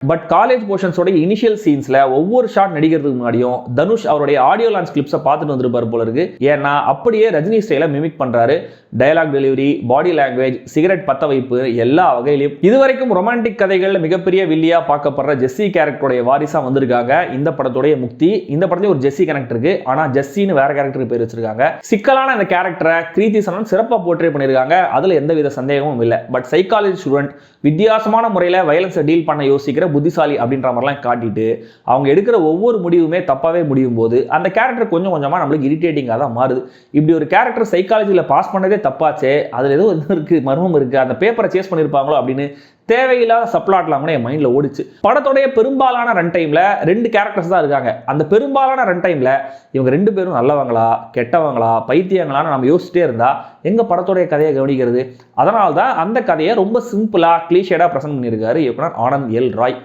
But college போர்ஷன்ஸோட initial சீன்ஸ்ல ஒவ்வொரு shot நடிக்கிறதுக்கு முன்னாடியும் தனுஷ் அவருடைய ஆடியோ லான்ச் கிளிப்ஸை பார்த்துட்டு வந்திருப்பாரு போல இருக்கு. ஏன்னா அப்படியே ரஜினி ஸ்டைல மிமிக் பண்றாரு. Dialogue delivery, body language, cigarette பத்த வைப்பு எல்லா வகையிலும். இதுவரைக்கும் ரொமான்டிக் கதைகள்ல மிகப்பெரிய வில்லியா பார்க்கப்படுற ஜெஸ்ஸி கேரக்டருடைய வாரிசா வந்திருக்காங்க இந்த படத்துடைய முக்தி. இந்த படத்துல ஒரு ஜெஸ்ஸி கேரக்டர் இருக்கு, ஆனா ஜெஸ்ஸின்னு வேற கேரக்டருக்கு பேர் வச்சிருக்காங்க. சிக்கலான இந்த கேரக்டரை கிருத்தி சனன் சிறப்பா போர்ட்ரே பண்ணிருக்காங்க, அதுல எந்தவித சந்தேகமும் இல்லை. பட் சைக்காலஜி ஸ்டூடெண்ட் வித்தியாசமான முறையில வயலன்ஸை டீல் பண்ண யோசிக்கிற புத்திசாலி அப்படின்ற மாதிரிலாம் காட்டிட்டு அவங்க எடுக்கிற ஒவ்வொரு முடிவுமே தப்பாவே முடியும் போது அந்த கேரக்டர் கொஞ்சம் கொஞ்சமா நம்மளுக்கு இரிட்டேட்டிங்காக தான் மாறுது. இப்படி ஒரு கேரக்டர் சைக்காலஜியில் பாஸ் பண்ணதே தப்பாச்சே, அதுல ஏதோ இருக்கு, மர்மம் இருக்கு, அந்த பேப்பரை சேஸ் பண்ணியிருப்பாங்களோ அப்படின்னு தேவையில்லாத சப்ளாட்லாம் கூட என் மைண்ட்ல ஓடிச்சு. படத்தோடைய பெரும்பாலான ரன் டைம்ல 2 கேரக்டர்ஸ் தான் இருக்காங்க. அந்த பெரும்பாலான ரன் டைம்ல இவங்க 2 பேரும் நல்லவங்களா கெட்டவங்களா பைத்தியங்களான்னு நம்ம யோசிச்சுட்டே இருந்தா எங்க படத்தோடைய கதையை கவனிக்கிறது? அதனால தான் அந்த கதையை ரொம்ப சிம்பிளா கிளீஷேடா பிரசன்ட் பண்ணியிருக்காரு இயக்குனர் ஆனந்த் எல் ராய்.